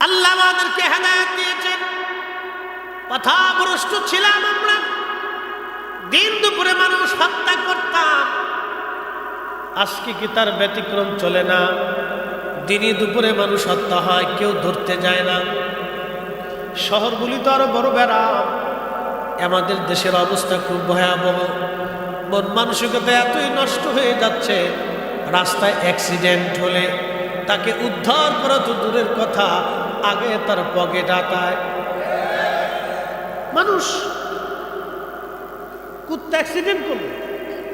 আল্লাহ আমাদেরকে হেদায়েত দিয়েছেন। পথভ্রষ্ট ছিলাম আমরা, দিন দুপুরে মানুষ হত্যা করতাম। আজকে কি তার ব্যতিক্রম চলে না? দিনই দুপুরে মানুষ হত্যা হয়, কেউ ধরতে যায় না। শহরগুলি তো আরো বড় বেড়াম। আমাদের দেশের অবস্থা খুব ভয়াবহ। মন মানসিকতা এতই নষ্ট হয়ে যাচ্ছে, রাস্তায় অ্যাক্সিডেন্ট হলে তাকে উদ্ধার করা তো দূরের কথা, আগে তার পকেট আটায় মানুষ। কুত্তা অ্যাক্সিডেন্ট করলো,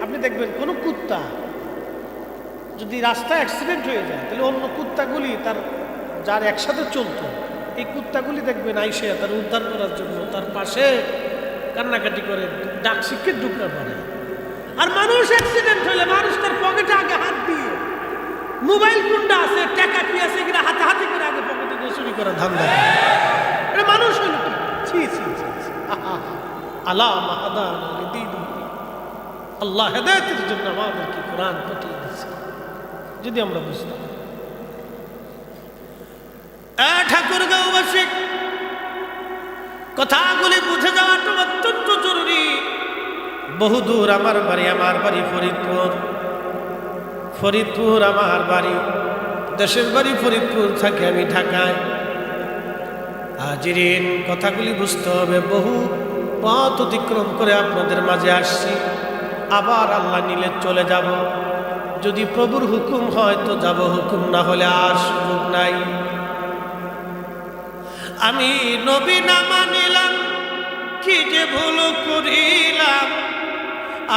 আপনি দেখবেন কোন কুত্তা যদি রাস্তায় অ্যাক্সিডেন্ট হয়ে যায়, তাহলে অন্য কুত্তাগুলি তার যার একসাথে চলতো, এই কুত্তাগুলি দেখবেন আইসে তার উদ্ধার করার জন্য তার পাশে কান্নাকাটি করে, ডাক শিখে ঢুকতে পারে। আর মানুষ অ্যাক্সিডেন্ট হলে মানুষ তার পকেটে আগে হাত দিয়ে, মোবাইল কোনটা আছে, টাকা কি আছে কিনা হাতে হাতে করে আগে পকেটে দিয়ে চুরি করা ধান্দা। এটা মানুষ হইল কি? ছি ছি ছি, আলা মাহাদান লিদিনি। আল্লাহ হেদায়েতের জন্য আমাদেরকে কোরআন পাঠিয়ে দিয়েছে। যদি আমরা বুঝতাম। ঠাকুরগাঁওবাসী, কথাগুলি বুঝে যাওয়াটা অত্যন্ত জরুরি। বহুদূর আমার বাড়ি ফরিদপুর। ফরিদপুর আমার বাড়ি, দেশের বাড়ি ফরিদপুর, থাকে আমি ঢাকায়। হাজিরিন, কথাগুলি বুঝতে হবে। বহু পথ অতিক্রম করে আপনাদের মাঝে আসছি, আবার আল্লাহ নিলে চলে যাব। যদি প্রভুর হুকুম হয় তো যাব, হুকুম না হলে আর সুযোগ নাই। আমি নবী না মানিলাম, কি যে ভুল করিলাম।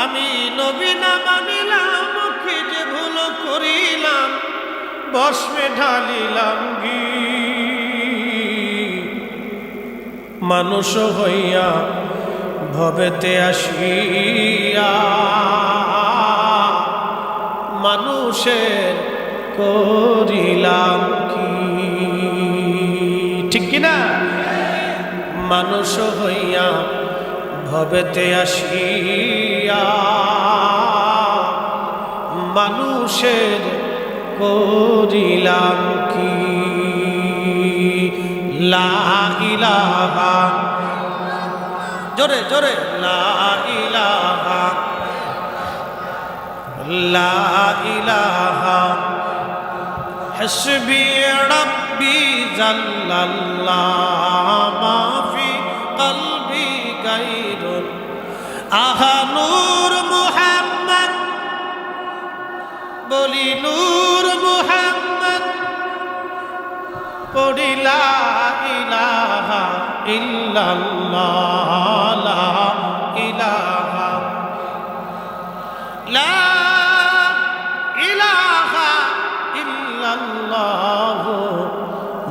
আমি নবী না মানিলাম, কি যে ভুল করিলাম। ভস্মে ঢালিলাম ঘি, মানুষ হইয়া ভবেতে আসিয়া মানুষের করিলাম কি। ঠিক কিনা? মানুষ হইয়া ভবেতে আসিয়া মানুষের করিলাম কি। লা ইলাহা, জোরে জোরে, লা ইলাহা, লা ইলাহা হাসবি রাব্বি জাল্লাল্লাহ মা ফি কলবি গায়রুন। আহা নূর মুহাম্মদ, বলি নূর মুহাম্মদ, পড়ি লা ইলাহা ইল্লাল্লাহ, লা ইলাহা, লা ইলাহা ইল্লাল্লাহ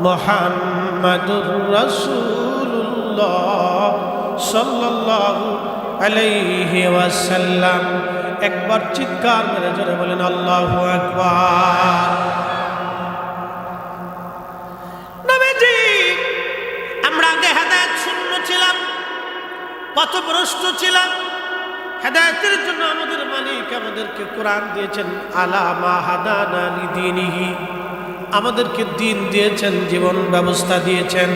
মুহাম্মাদুর রাসূলুল্লাহ সাল্লাল্লাহু আলাইহি ওয়াসাল্লাম। একবার চিৎকার মেরে জোরে বলেন আল্লাহু আকবার। নবীজি, আমরা আগে হেদায়েত শূন্য ছিলাম, পথভ্রষ্ট ছিলাম। হেদায়েতের জন্য আমাদের মালিক আমাদেরকে কোরআন দিয়েছেন। আলা মা হাদানা লিদিনিহি, আমাদেরকে দিন দিয়েছেন, জীবন ব্যবস্থা দিয়েছেন।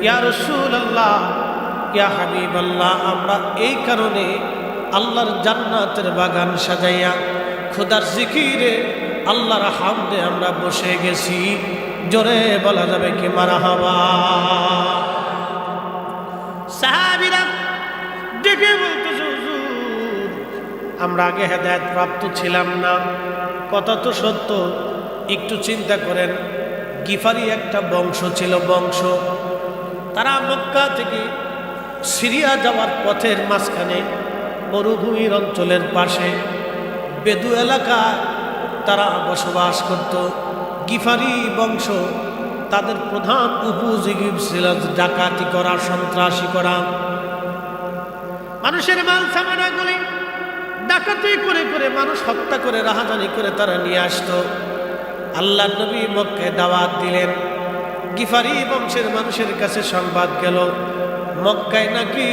ইয়া রাসূলুল্লাহ, ইয়া হাবিবাল্লাহ, আমরা এই কারণে আল্লাহর জান্নাতের বাগান সাজাইয়া খোদার জিকিরে আল্লাহর হামদে আমরা বসে গেছি। জোরে বলা যাবে কি মারহাবা? সাহাবীরা ডেকে বলতেছে, হুজুর, আমরা আগে হেদায়েত প্রাপ্ত ছিলাম না। কথা তো সত্য। একটু চিন্তা করেন, গিফারি একটা বংশ ছিল, বংশ। তারা মক্কা থেকে সিরিয়া যাওয়ার পথের মাঝখানে মরুভূমির অঞ্চলের পাশে বেদু এলাকায় তারা বসবাস করত। গিফারি বংশ, তাদের প্রধান উপযোগী ছিল ডাকাতি করা, সন্ত্রাসী করা। মানুষের মাল সামানাগুলি ডাকাতি করে করে মানুষ হত্যা করে, রাহাজানি করে তারা নিয়ে আসতো। আল্লাহ নবী মক্কায় দাওয়াত দিলেন। গিফারি বংশের মানুষের কাছে সংবাদ গেল, মক্কায় নাকি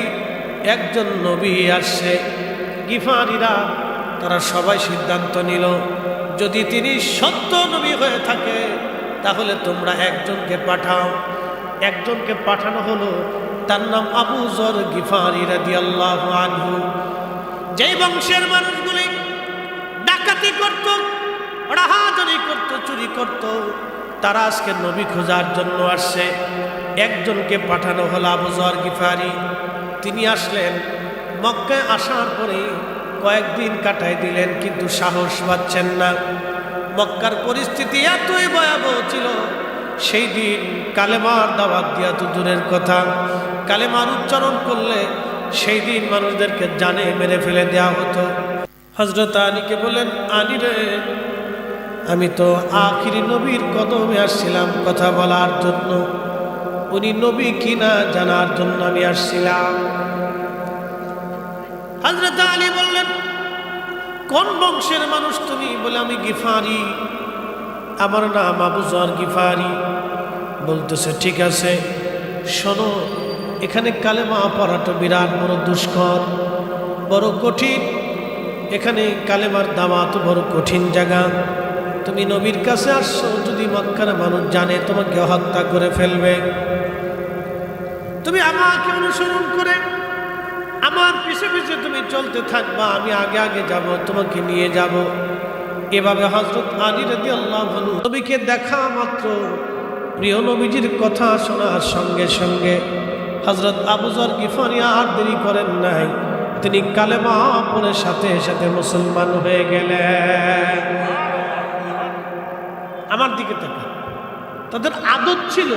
একজন নবী আসছে। গিফারিরা তারা সবাই সিদ্ধান্ত নিল, যদি তিনি সত্য নবী হয়ে থাকে তাহলে তোমরা একজনকে পাঠাও। একজনকে পাঠানো হলো, তার নাম আবু যর গিফারি রাদিয়াল্লাহু আনহু। যেই বংশের মানুষগুলি ডাকাতি করত, রাহাজানি করত, চুরি করত, তারা আজকে নবী খোঁজার জন্য আসছে। একজনকে পাঠানো হলো আবু যর গিফারি। তিনি আসলেন। মক্কায় আসার পরে কয়েকদিন কাটাই দিলেন, কিন্তু সাহস পাচ্ছেন না। মক্কার পরিস্থিতি এতই ভয়াবহ ছিল, সেই দিন কালেমার দাওয়াত দিয়া তো দূরের কথা, কালেমার উচ্চারণ করলে সেই দিন মানুষদেরকে জানে মেরে ফেলে দেওয়া হতো। হযরত আলীকে বলেন, আলী রে, আমি তো আখিরি নবীর কদমে আসছিলাম কথা বলার জন্য, উনি নবী কিনা জানার জন্য আমি আসছিলাম। হযরত আলী বললেন, কোন বংশের মানুষ তুমি? বলে, আমি গিফারি, আমার নাম আবু যর গিফারি। বলতেছে, ঠিক আছে, শোনো, এখানে কালেমা পড়াটা বিরাট বড় দুষ্কর, বড় কঠিন। এখানে কালেমার দাওয়াত বড় কঠিন জায়গা। তুমি নবীর কাছে আসছো, যদি মক্কার মানুষ জানে তোমাকে হত্যা করে ফেলবে। তুমি আমাকে অনুসরণ করে আমার পিছে পিছে তুমি চলতে থাকবা, আমি আগে আগে যাব, তোমাকে নিয়ে যাব। এভাবে হযরত আলী রাদিয়াল্লাহু আনহু নবীকে দেখা মাত্র, প্রিয় নবীজির কথা শোনার সঙ্গে সঙ্গে হযরত আবু যর গিফারি আর দেরি করেন নাই, তিনি কালেমা পড়ে সাথে সাথে মুসলমান হয়ে গেলেন। আমার দিকে তাকা। তাদের আদত ছিল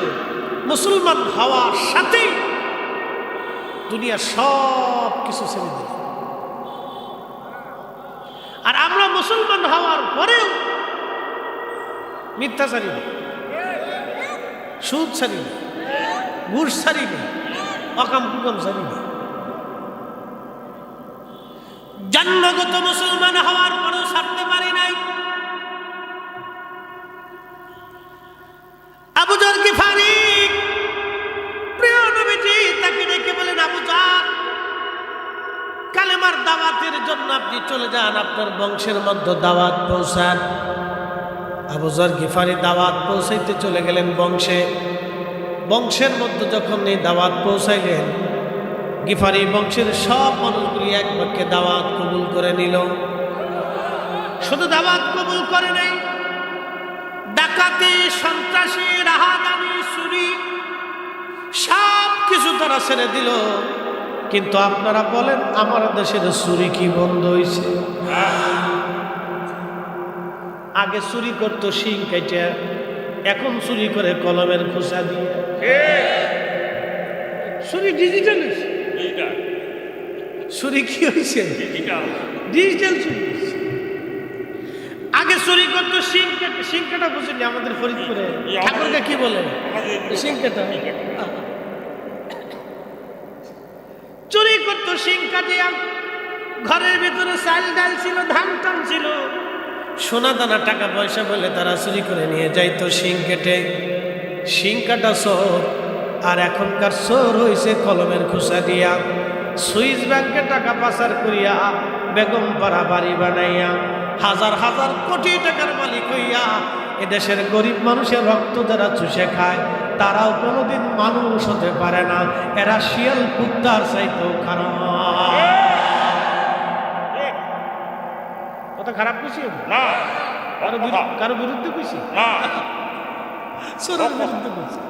মুসলমান হওয়ার সাথেই দুনিয়া সব কিছু ছেড়ে দিল। আর আমরা মুসলমান হওয়ার পরেও মিথ্যা ছাড়ি না, সুদ ছাড়ি না, ঘুষ ছাড়ি না, অকাম কুকাম ছাড়ি না। জন্মগত মুসলমান হওয়ার পরেও ছাড়তে পারি নাই। আবু যর গিফারি, প্রিয় নবীজি তাকে ডেকে বলেন, আবু যর, কালেমার দাওয়াতের জন্য আপনি চলে যান, আপনার বংশের মধ্যে দাওয়াত পৌঁছান। আবু যর গিফারি দাওয়াত পৌঁছাইতে চলে গেলেন বংশে। বংশের মধ্যে যখন এই দাওয়াত পৌঁছাইলেন, গিফারি বংশের সব মানুষগুলি এক বাক্যে দাওয়াত কবুল করে নিল। শুধু দাওয়াত কবুল করে নাই, ডাকাতি, সন্ত্রাসী, রাহাজানি, চুরি সব কিছু তারা ছেড়ে দিল। কিন্তু আপনারা বলেন, আমার দেশের চুরি কি বন্ধ হয়েছে? আগে চুরি করতো শিং কেটে, এখন চুরি করে কলমের খোসা দিয়ে। চুরি ডিজিটাল হয়েছে। চুরি কি হয়েছে? ডিজিটাল চুরি। আগে চুরি করতো শিং কেটে। শিং কাটা বুঝিনি আমাদের ফরিদপুরে ঠাকুরকে কি বলে? শিং কাটা। চুরি করতো শিং কাটিয়া। ঘরের ভিতরে চাল ডাল ছিল, ধান টান ছিল, সোনা দানা টাকা পয়সা বলে তারা চুরি করে নিয়ে যাইতো শিং কেটে। শিং কাটা চোর, আর এখনকার চোর হয়েছে কলমের খোসা দিয়া। সুইস ব্যাংকে টাকা পাচার করিয়া বেগম পাড়া বাড়ি বানাইয়া হাজার হাজার কোটি টাকার মালিক হইয়া এদেশের গরিব মানুষের রক্ত যারা চুষে খায়, তারাও কোনোদিন মানুষ হতে পারে না। এরা শিয়াল কুত্তার চাইতেও খারাপ। কথা খারাপ কইছি না, কারো বিরুদ্ধে কইছি না, চোরের বিরুদ্ধে কইছি।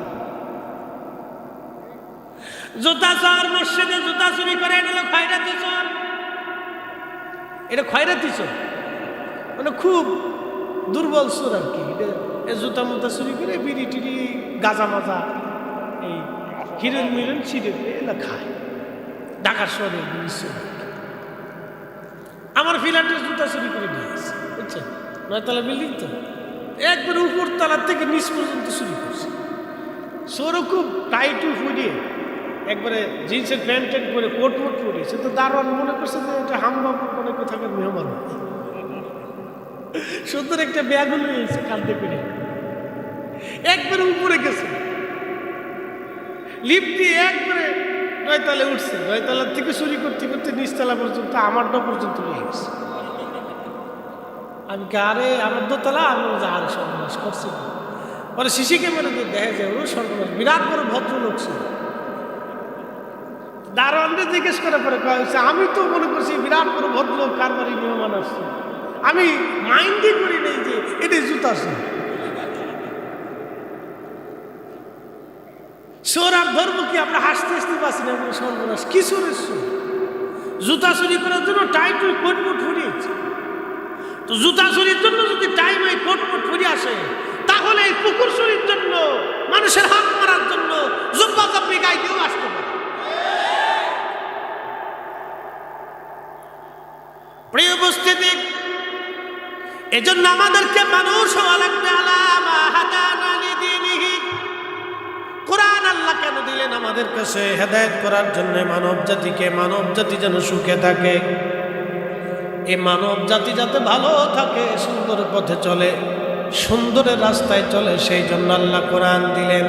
জুতা চোর, মসজিদে জুতা চুরি করে, এটা হলো খয়রাতি চোর। এটা খয়রাতি চোর মানে খুব দুর্বল চোর আর কি। জুতা মুতা চুরি করে বিড়ি টিড়ি গাঁজা মাজা এই হিরোইন মিলন ছিঁড়ে এগুলো খায়। ঢাকার শহরে চোর। আমার ফিল্যান্ডের জুতা চুরি করে নিয়ে আসছে, বুঝছেন? 9 তলা বিল্ডিং তো, একবার উপর তলার থেকে নিচ পর্যন্ত চুরি করছে। চোরও খুব টাইট ফুটিয়ে একবারে জিন্সের প্যান্ট ট্যান্ট করে কোট মোট পরে, সে তো দারোয়ান মনে করছে যে এটা হামবা মানে কোথাকার মেহমান। সুন্দর একটা ব্যাগ হলো এসে কাঁদতে পেরে একবারে উপরে গেছে, লিফট দিয়ে একবারে 9 তলায় উঠছে। 9 তলার থেকে চুরি করতে করতে নিচতলা পর্যন্ত, আমার ডো পর্যন্ত নিয়ে গেছে। আমি আরে আমার দোতলা, আমি আরে সর্বনাশ করছি। পরে সিসি ক্যামেরা দিয়ে দেখা যায় ওর সর্বনাশ, বিরাট বড় ভদ্রলোক ছিল। দারোয়ানকে জিজ্ঞেস করে পরে কয়া হয়েছে, আমি তো মনে করছি বিরাট বড় ভদ্রলোক, কার বাড়ি মেহমান আসছে, আমি মাইন্ডই করি নেই যে এটা জুতা আছে। চোর আর ধরবো কি, আমরা হাসতে হাসতে পাচ্ছি না, সর্বনাশ কি চোরের চোর, জুতা চুরি করার জন্য টাই টুই কোটমোট ফুরিয়েছে। তো জুতা চুরির জন্য যদি টাইম এই কোটমোট ফুরি আসে, তাহলে এই পুকুর চুরির জন্য, মানুষের হাত মারার জন্য জুব্বা জাপি গায়ে কেউ আসতে পারে। প্রিয় উপস্থিতি, এজন্য আমাদেরকে মানুষ হওয়া লাগবে। আলামা হাদানা লিদিনিহি, কোরআন আল্লাহ কেন দিলেন আমাদের কাছে? হেদায়েত করার জন্য মানব জাতিকে, মানব জাতি যেন সুখে থাকে, এই মানব জাতি যাতে ভালো থাকে, সুন্দর পথে চলে, সুন্দরের রাস্তায় চলে, সেই জন্য আল্লাহ কোরআন দিলেন।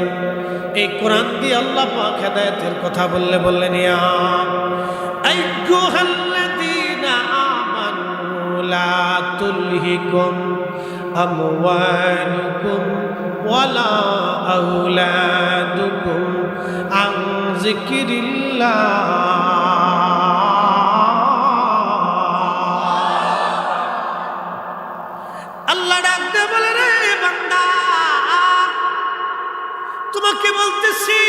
এই কোরআন দিয়ে আল্লাহ পাক হেদায়েতের কথা বললেন, ইয়া আইয়ুহাল্লাযীনা আমানু লা তুলহিকুম আমওয়ালুকুম ওয়ালা আওলাদুকুম আন যিকরিল্লাহ। আল্লাহ ডাকতে বলে, রে বান্দা, তোমাকে বলতেছি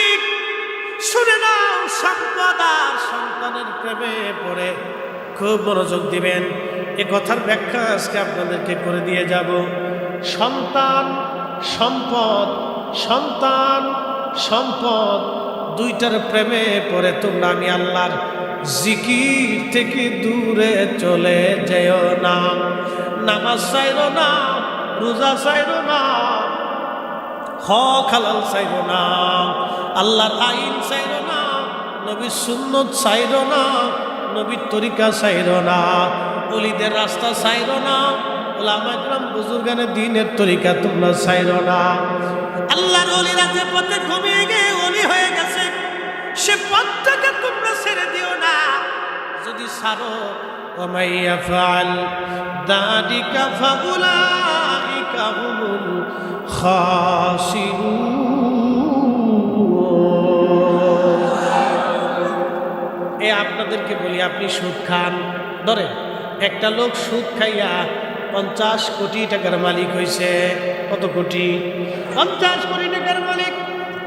শুনে নাও, সম্পদ আর সন্তানের প্রেমে পড়ে খুব মনোযোগ দিবেন। এ কথার ব্যাখ্যা আজকে আপনাদেরকে করে দিয়ে যাব। সন্তান সম্পদ, সন্তান সম্পদ দুইটার প্রেমে পড়ে তোমরা আমি আল্লাহর জিকির থেকে দূরে চলে যেও না। নামাজ চাইরো না, রোজা চাইরো না, হক হালাল চাইরো না, আল্লাহর আইন চাইরো না, নবীর সুন্নত চাইরো না, নবীর তরিকা চাইরো না, ওলিদের রাস্তা চাইরো না, ওলামা ইকরাম বুজুর্গানের দ্বীনের তরিকা তোমরা চাইরো না। আল্লাহর ওলিরা যে পথে ঘুমিয়ে গিয়ে ওলি হয়ে গেছে, সে পথটাকে তোমরা ছেড়ে দিও না। যদি ছাড়ো, ومن يفعل ذلك فأولئك هم الخاسرون। আপনাদেরকে বলি, আপনি সুদ খান, ধরেন একটা লোক সুদ খাইয়া 50 কোটি টাকার মালিক হয়েছে। কত কোটি? 50 কোটি টাকার মালিক।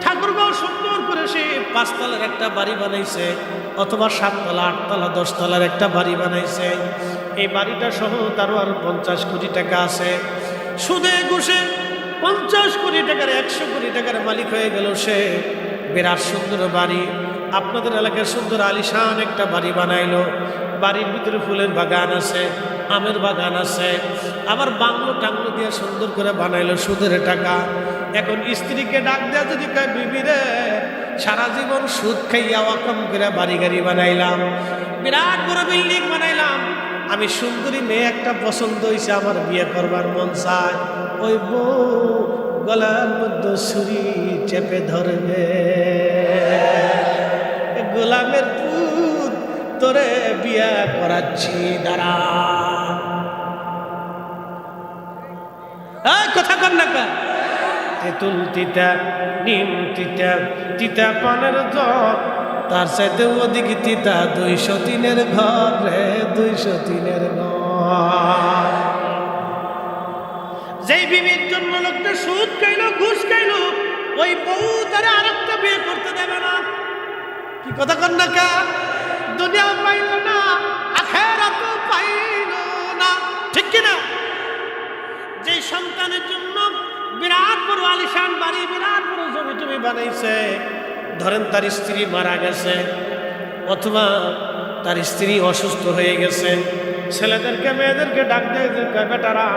ঠাকুরগাঁও সুন্দর করে সে 5 তলার একটা বাড়ি বানাইছে, অথবা 7 তলা, 8 তলা, 10 তলার একটা বাড়ি বানাইছে। এই বাড়িটা সহ তারও আরো 50 কোটি টাকা আছে। সুদে ঘুষে 50 কোটি টাকার, 100 কোটি টাকার মালিক হয়ে গেল সে। বিরাট সুন্দর বাড়ি, আপনাদের এলাকায় সুন্দর আলিশান একটা বাড়ি বানাইলো। বাড়ির ভিতরে ফুলের বাগান আছে, আমের বাগান আছে, আবার বাংলো টাংলো দিয়ে সুন্দর করে বানাইলো সুদের টাকা। এখন স্ত্রীকে ডাক দেয়া যদি কয়, বিবি রে, সারা জীবন সুদ খাইয়া ওয়াকাম করে বাড়ি গাড়ি বানাইলাম, বিরাট বড় বিল্ডিং বানাইলাম, আমি সুন্দরী মেয়ে একটা পছন্দ হয়েছে, আমার বিয়ে করবার মন চায়। ওই বউ গলার মধ্যে ছুরি চেপে ধরবে, গোলামের পুত তোরে বিয়া করাচ্ছি, দাঁড়া। কথা কর না কা? তেঁতুল তিতা, নিম তিতা, তিতা পানের জল, তার সাথে ওদিকে তিতা 203-এর ঘর রে, 203-এর ঘর। যেই বিবির জন্য লোকটা সুদ খাইলো, ঘুষ খাইলো, ওই বউ তারা আরেকটা বিয়ে করতে দেবে না। কি কথা কর না কা? দুনিয়া পাইল না, আখিরাতও পাইল না, ঠিক কিনা? যে সন্তানের জন্য বিরাট বড় আলিশান বাড়ি, বিরাট বড় জমি টমি বানাইছে, ধরেন তার স্ত্রী মারা গেছে, অথবা তার স্ত্রী অসুস্থ হয়ে গেছে, ছেলেদেরকে মেয়েদেরকে ডাক দেয় যে, বেটারা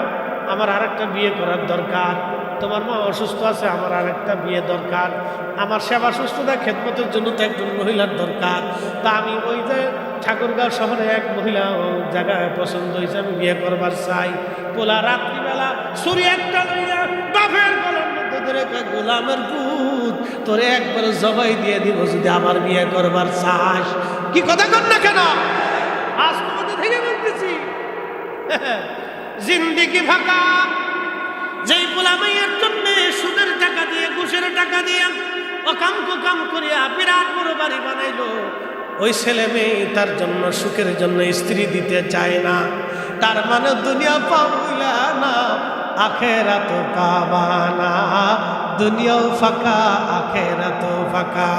আমার আরেকটা বিয়ে করার দরকার, তোমার মা অসুস্থ আছে, আমার আরেকটা বিয়ে দরকার, আমার সেবা সুস্থতা খেদমতের জন্য তো একজন মহিলার দরকার। তা আমি ওই যে ঠাকুরগাঁও শহরে এক মহিলা জায়গায় পছন্দ হয়েছে, আমি বিয়ে করবার চাই। পোলা রাত্রিবেলা ছুরি একটা লইয়া বাপের গলার মধ্যে ধরে, গোলামের পুত তোরে একবারে জবাই দিয়ে দিব যদি আমার বিয়ে করবার চাস। কি কথা কর না কেন? আজ তোমাদের থেকে বলতেছি, জিন্দিগি ফাঁকা। যেই পোলা মাইয়ের জন্যে সুদের টাকা দিয়ে, ঘুষের টাকা দিয়ে অকাম কুকাম করিয়া বিরাট বড় বাড়ি বানাইলো। ওই ছেলে মেয়ে তার জন্য সুখের জন্য স্ত্রী দিতে চায় না। তার মানে দুনিয়া পাবইলা না, আখেরাত পাবা না। দুনিয়াও ফাঁকা, আখেরাতও ফাঁকা।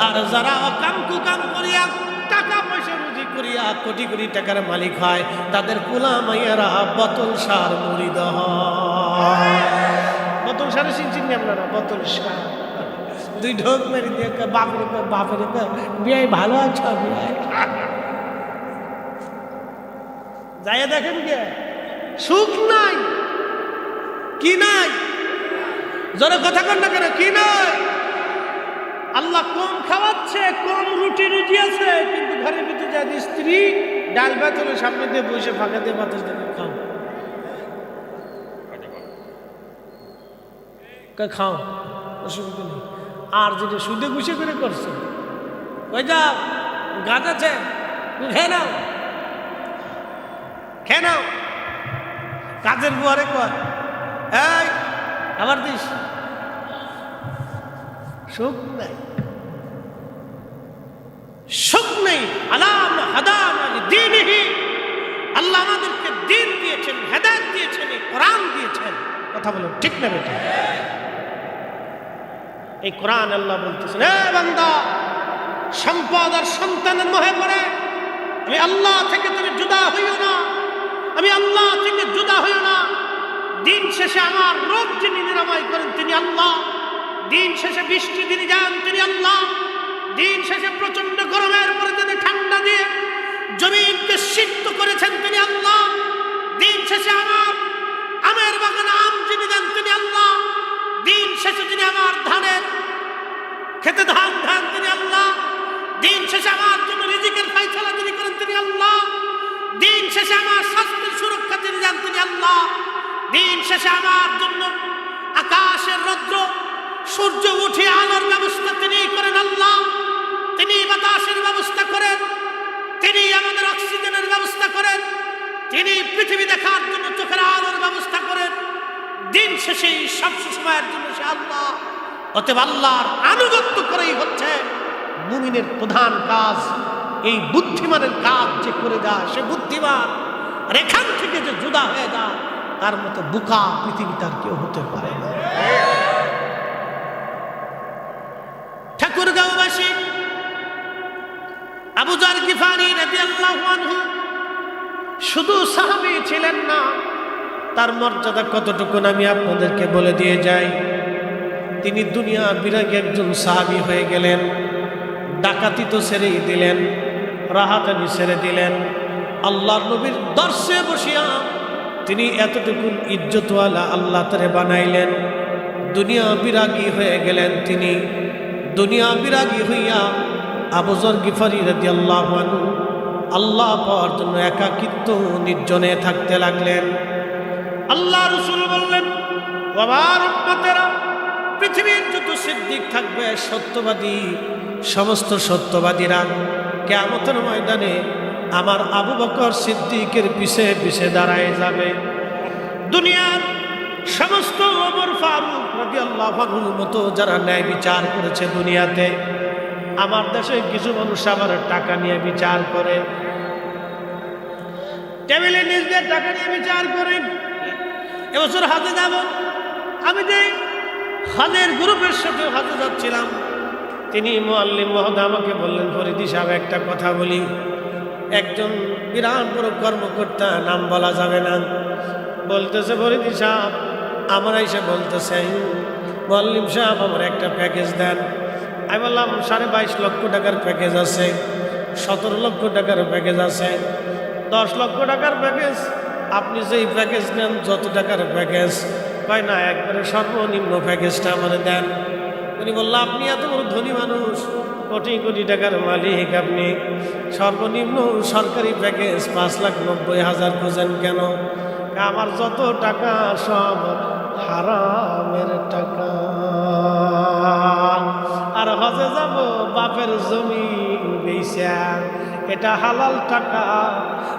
আর যারা অকাম কুকাম করিয়া টাকা পয়সা রুজি করিয়া কোটি কোটি টাকার মালিক হয়, তাদের পোলা মাইয়ারা বোতল সার মুড়ি দহ। বোতল সারে চিনি আপনারা? বোতল সার দুই ঢোক মেরে দিয়ে বাপের বিয়ে ভালো আছো? যাইয়া দেখেন গে, সুখ নাই। কি নাই? জোরে কথা কন না কেন? কি নাই? আল্লাহ কম খাওয়াচ্ছে, কম রুটি রুজি আছে, কিন্তু ঘরের ভিতরে যায় স্ত্রী ডাল ভাতের সামনে দিয়ে বসে ফাঁকা দিয়ে বাতাস দেখে খাও, খাও, অসুবিধা নেই। আর যেটা সুদে গুছে করে করছে, ওই যা গাছ আছে খেয়ে নাও, খেয়ে নাও। কাজের বুয়ারে কয় এই আবার দিস। সুখ নাই, সুখ নেই। আলাম হাদান দ্বীনিহি, আল্লাহ আমাদেরকে দ্বীন দিয়েছেন, হেদায়েত দিয়েছেন, কোরআন দিয়েছেন। কথা বলেন ঠিক না বেটা? এই কোরআন আল্লাহ বলতেছেন, এ বান্দা, সম্পদ আর সন্তানের মোহে পড়ে আমি আল্লাহ থেকে তুমি জুদা হইও না, আমি আল্লাহ থেকে জুদা হইও না। দিন শেষে আমার রোগ যিনি নিরাময় করেন তিনি আল্লাহ, দিন শেষে বৃষ্টি তিনি যান তিনি আল্লাহ, দিন শেষে প্রচন্ড গরমের পরে তিনি ঠান্ডা দিয়ে জমিনকে সিক্ত করেছেন তিনি আল্লাহ, দিন শেষে আমার আমের বাগানে আম যিনি দেন তিনি আল্লাহ, দিন শেষে যিনি আমার ধানের খেতে ধান ধান তিনি আল্লাহ, দিন শেষে আমার জন্য রিজিকের ফায়সালা যিনি করেন তিনি আল্লাহ, দিন শেষে আমার স্বাস্থ্যের সুরক্ষা তিনি দেন তিনি আল্লাহ, দিন শেষে আমার জন্য আকাশের রৌদ্র সূর্য উঠে আলোর ব্যবস্থা তিনি করেন আল্লাহ, তিনি বাতাসের ব্যবস্থা করেন, তিনি আমাদের অক্সিজেনের ব্যবস্থা করেন, তিনি পৃথিবী দেখার জন্য চোখের আলোর ব্যবস্থা করেন। দিন শেষে সব সময়ের জন্য সে আল্লাহ। অতএব আল্লাহর আনুগত্য করেই হচ্ছে মুমিনের প্রধান কাজ। এই বুদ্ধিমানের কাজ যে করে যায় সে বুদ্ধিমান, আর এখান থেকে যে জুদা হয়ে যায় তার মতো বোকা পৃথিবীতে আর কেউ হতে পারে না। ঠাকুরগাঁওবাসী আবু যর গিফারি রাদিয়াল্লাহু আনহু শুধু সাহাবী ছিলেন না, তার মর্যাদা কতটুকু আমি আপনাদেরকে বলে দিয়ে যাই। তিনি দুনিয়া বিরাগী একজন সাহাবী হয়ে গেলেন। ডাকাতি তো ছেড়েই দিলেন, রাহাতানি ছেড়ে দিলেন। আল্লাহর নবীর দর্শে বসিয়া তিনি এতটুকু ইজ্জতওয়ালা আল্লাহ তারে বানাইলেন। দুনিয়া বিরাগী হয়ে গেলেন তিনি। দুনিয়া বিরাগী হইয়া আবু যর গিফারি রাদিয়াল্লাহু আনহু আল্লাহ পাওয়ার জন্য একাকিত্ব নির্জনে থাকতে লাগলেন। আল্লাহ রাসূল বললেন, আমার উম্মতেরা, পৃথিবীর যত সিদ্দিক থাকবে সত্যবাদী, সমস্ত সত্যবাদীরা কিয়ামতের ময়দানে আমার আবু বকর সিদ্দিকের পিছে পিছে দাঁড়ায় যাবে। দুনিয়ার সমস্ত ওমর ফারুক রাদিয়াল্লাহু আনহুর মতো যারা ন্যায় বিচার করেছে দুনিয়াতে, আমার দেশে কিছু মানুষ আবার টাকা নিয়ে বিচার করে, টেবিলে নিজ দিয়ে টাকা নিয়ে বিচার করে। এবছর হাজে যাব, আমি যে হাজের গ্রুপের সাথে হাজে যাচ্ছিলাম, তিনি মুআল্লিম মহোদয় আমাকে বললেন, ফরিদি সাহেব একটা কথা বলি। একজন বিরাট বড় কর্মকর্তা, নাম বলা যাবে না, বলতেছে, ফরিদি সাহেব আমার এসে বলতেছে, মুআল্লিম সাহেব আমার একটা প্যাকেজ দেন। আমি বললাম 22.5 লক্ষ টাকার প্যাকেজ আছে, 17 লক্ষ টাকার প্যাকেজ আছে, 10 লক্ষ টাকার প্যাকেজ। আপনি যেই প্যাকেজ নেন, যত টাকার প্যাকেজ, কয় না একবারে সর্বনিম্ন প্যাকেজটা আমার দেন। উনি বলল, আপনি এত বড় ধনী মানুষ, কোটি কোটি টাকার মালিক, আপনি সর্বনিম্ন সরকারি প্যাকেজ 5,90,000 খোঁজেন কেন? আমার যত টাকা সব হারামের টাকা, আর হজে যাব বাপের জমি বেচা, এটা হালাল টাকা।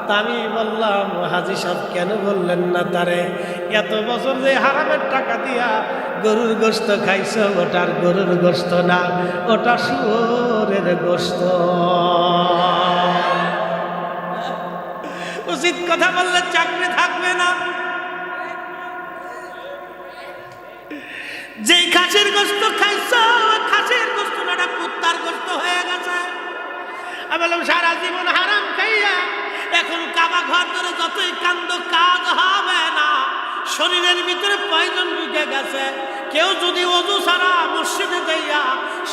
তা আমি বললাম, হাজী সাহেব কেন বললেন না তারে এত বছর যে হারামের টাকা দিয়া গরুর গোশত খাইছো, ওটার গরুর গোশত না, ওটা শুয়োরের গোশত। উচিত কথা বললে চাকরি থাকবে না। যেই খাসির গোশত খাইছো, খাসির গোশত না, কুত্তার গোশত হয়ে গেছে। আমি বললাম সারা জীবন হারাম খাইয়া এখন কাবা ঘর ধরে যতই কান্দ কাজ হবে না। শরীরের ভিতরে পয়জন ঢুকে গেছে। কেউ যদি ওযু ছাড়া মসজিদে যাইয়া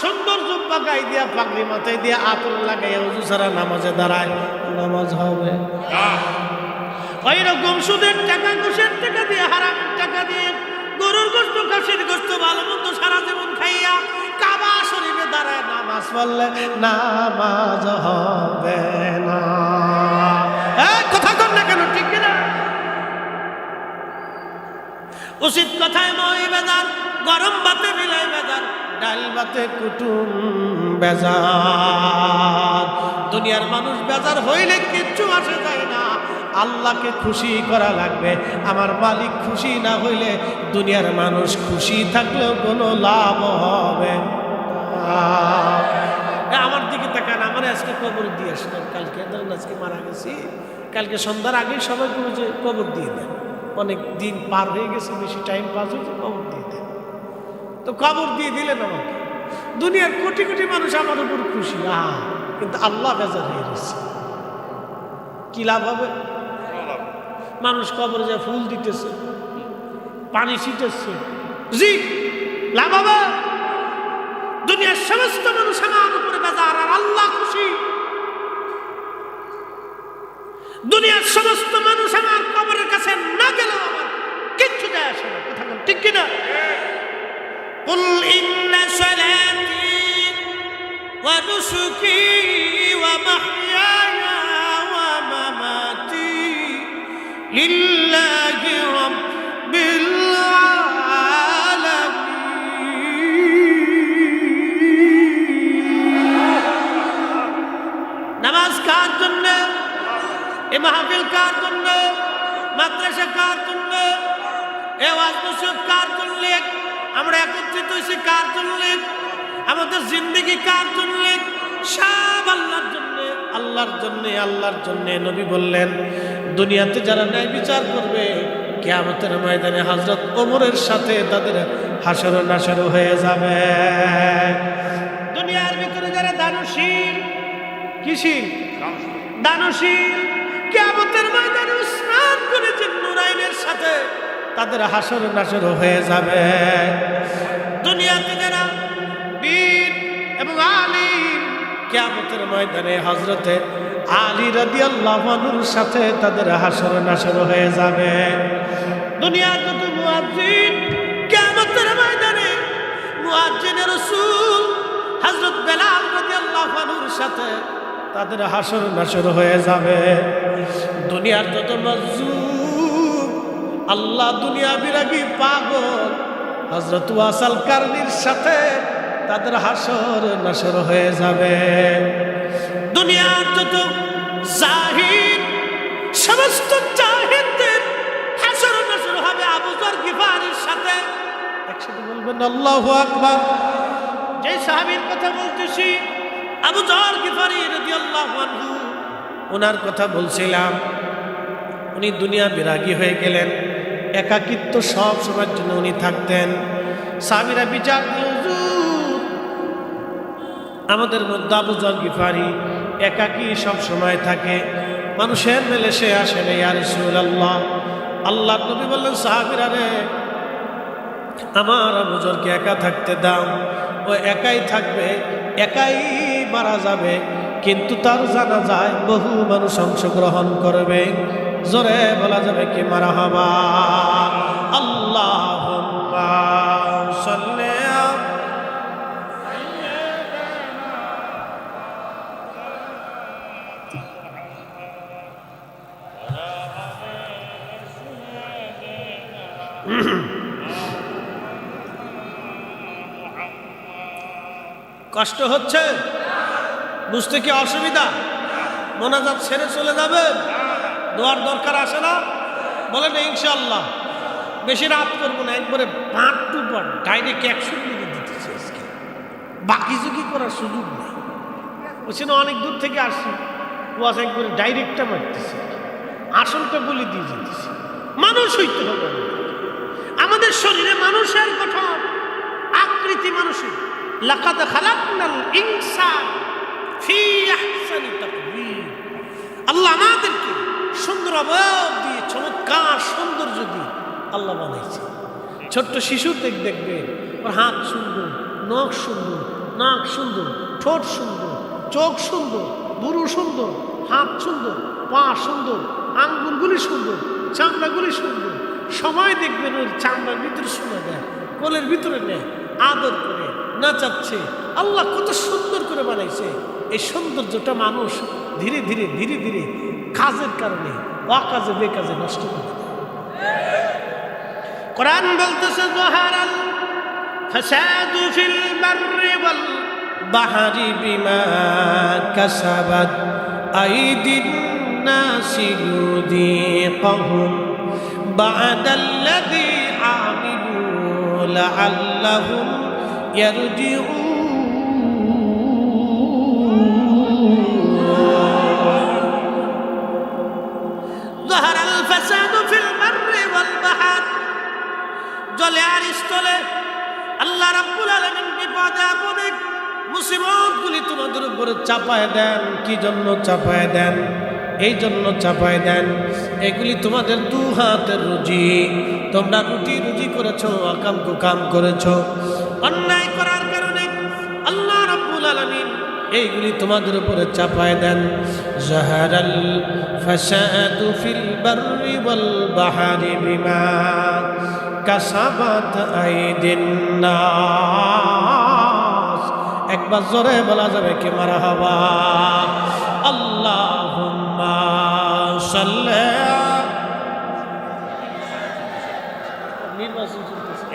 সুন্দর জুব্বা গায়ে দিয়া পাগড়ি মাথায় দিয়ে আতর লাগাইয়া ওযু ছাড়া নামাজে দাঁড়ায়, নামাজ হবে না। ওই রকম সুদের টাকা, ঘুষের টাকা দিয়ে, হারামের টাকা দিয়ে গরুর গোশত, খাসির গোশত, ভালো মন্দ সারা জীবন খাইয়া কাবা শরীফে দাঁড়ায় নামাজ পড়লে নামাজ হবে না। কথা কর না কেন, ঠিক কিনা? উচিত কথায় মই বেজার, গরম ভাতে মিলাই বেজার, ডাল ভাতে কুটুম বেজার। দুনিয়ার মানুষ বেজার হইলে কিচ্ছু আসে যায় না। আল্লাহকে খুশি করা লাগবে। আমার মালিক খুশি না হইলে দুনিয়ার মানুষ খুশি থাকলেও কোনো লাভ হবে না। আমার দিকে তাকান, আমার আজকে কবর দিয়ে আসলাম। কালকে ধরেন আজকে মারা গেছি, কালকে সন্ধ্যার আগেই সবাই বলে যে কবর দিয়ে দেন। অনেক দিন পার হয়ে গেছে, বেশি টাইম পাস হয়েছে, কবর দিয়ে দেন। তো কবর দিয়ে দিলেন আমাকে। দুনিয়ার কোটি কোটি মানুষ আমার উপর খুশি, কিন্তু আল্লাহ বেজার হয়ে গেছে। কি লাভ হবে? মানুষ কবরে যায় ফুল দিতেছে, পানি ছিটেছে, জি লাভ হবে? দুনিয়ার সমস্ত মানুষ আমার উপরে বেজার আর আল্লাহ খুশি। দুনিয়ার সমস্ত মানুষ আমার কবরের কাছে না গেলেও আমার কিচ্ছু যায় আসে না। কথা বল, ঠিক কিনা? কুল ইন্না সালাতি ওয়া নুসুকি ওয়া মাহইয়ায়া ওয়া মামাতি লিল্লাহি রাব্বিল আলামিন। নামাজ কার জন্য? এ মাহফিল কার জন্য? মাদ্রাসা কার জন্য? এ ওয়াজ নসিহত কার জন্য? আমরা একত্রিত হয়েছি কার জন্য? আমাদের জিন্দেগি কার জন্য? সব আল্লাহর জন্য, আল্লাহর জন্য, আল্লাহর জন্য। নবী বললেন, দুনিয়াতে যারা ন্যায় বিচার করবে, কিয়ামতের ময়দানে হযরত ওমরের সাথে তাদের হাসর নাসর হয়ে যাবে। দুনিয়ার ভিতরে যারা দানশীল, কিসিল? দানশীল, কিয়ামতের ময়দানে উসমান করেছেন নুরাইনের সাথে তাদের হাসর নাসর হয়ে যাবে। দুনিয়াতে যারা বীর এবং আলিম, কিয়ামতের ময়দানে হযরতে আলী রাদিয়াল্লাহু আনহুর সাথে তাদের হাসর নাসর হয়ে যাবে। দুনিয়ার যত মুয়াজ্জিন, কিয়ামতের ময়দানে মুয়াজ্জিনের রাসূল হযরত বেলাল রাদিয়াল্লাহু আনহুর সাথে তাদের হাসর নাসর হয়ে যাবে। দুনিয়ার যত মজলুম, আল্লাহ দুনিয়া বিরাগী পাগল হযরত ওয়াসাল কারনির সাথে তাদের হাসর নাসর হয়ে যাবে। দুনিয়ার যত জাহিদ, সমস্ত জাহিদদের হাসর নাসর হবে আবু যর গিফারির সাথে। একসাথে বলবেন আল্লাহু আকবার। যে সাহাবীর কথা বলতেছি, আবু যর গিফারি রাদিয়াল্লাহু আনহু, ওনার কথা বলছিলাম। উনি দুনিয়া বিরাগী হয়ে গেলেন, একাকিত্ব সব সময়ের জন্য উনি থাকতেন। সাহাবীরা বিচার দিল, হুজুর আমাদের মধ্যে আবু যর গিফারি একাকী সব সময় থাকে, মানুষের মেলে সে আসে না। ইয়া রাসূলুল্লাহ, আল্লাহর নবী বললেন, সাহাবীরা রে, আমার আবু যরকে একা থাকতে দাও। ও একাই থাকবে, একাই মারা যাবে, কিন্তু তার জানাজায় বহু মানুষ অংশগ্রহণ করবে। জোরে বলা যাবে কি মারহাবা? আল্লাহুম্মা সাল্লি কষ্ট হচ্ছে? বুঝতে কি অসুবিধা? মোনাজাত ছেড়ে চলে যাবেন? দোয়ার দরকার আসে না? বলেন ইনশাআল্লাহ। বেশি রাত করবো না, একবারে part to part direct 100 minute দিতেছে আজকে, বাকি ঝুঁকি করার সুযোগ নেই। বলছি না অনেক দূর থেকে আসছি, ওয়াজ একবারে ডাইরেক্টটা মারতেছে, আসলটা বলে দিয়ে যেতেছে। মানুষ হইতে হবে, আমাদের শরীরে মানুষের গঠন আকৃতি মানুষের। লাকাদ খালাকনাল ইনসান ফি আহসানি তাকওয়িম, আল্লাহ আমাদেরকে সুন্দর অবয়ব দিয়ে চমৎকার সৌন্দর্য দিয়ে আল্লাহ বানাইছে। ছোট্ট শিশু দেখবে ওর হাত সুন্দর, নখ সুন্দর, নাক সুন্দর, ঠোঁট সুন্দর, চোখ সুন্দর, বুড়ো সুন্দর, হাত সুন্দর, পা সুন্দর, আঙ্গুলগুলি সুন্দর, চামড়াগুলি সুন্দর। সময় দেখবেন ওর চামড়ার ভিতরে শোনা দেয়, কোলের ভিতরে নেয়, আদর করে নাচাচ্ছে। আল্লাহ কত সুন্দর করে বানাইছে। এই সৌন্দর্যটা মানুষ ধীরে ধীরে ধীরে ধীরে কাজের কারণে অকাজে বেকাজে নষ্ট করে দেয়। কোরআন বলতেছে যাহারাল ফাসাদু ফিল বাররি ওয়াল বাহরি বিমা কাসাবাত আইদিন নাসি লিযীকাহুম বা'দাল্লাযী আমিলু লা'আল্লাহুম ইয়ারজিউন। যাহারাল ফাসাদু ফিল বাররি ওয়াল বাহর, জলে আর স্থলে আল্লাহ রাব্বুল আলামিন বিপদে আপদে মুসিবতগুলি তোমাদের উপরে চাপায় দেন। কি জন্য চাপায় দেন? এই জন্য চাপায় দেন, এগুলি তোমাদের দু হাতের রুজি। তোমরা রুটি রুজি করেছো, আকাম কুকাম করেছো, অন্যায় করার কারণে আল্লাহ রাব্বুল আলামিন এইগুলি তোমাদের উপরে চাপায় দেন। যাহারাল ফাসাদু ফিল বাররি ওয়াল বাহরি বিমা কাসাবাত আইদিন নাস। একবার জোরে বলা যাবে কি মারহাবা? আল্লাহুম্মা সাল্লি। নির্বাচন চলতেছে,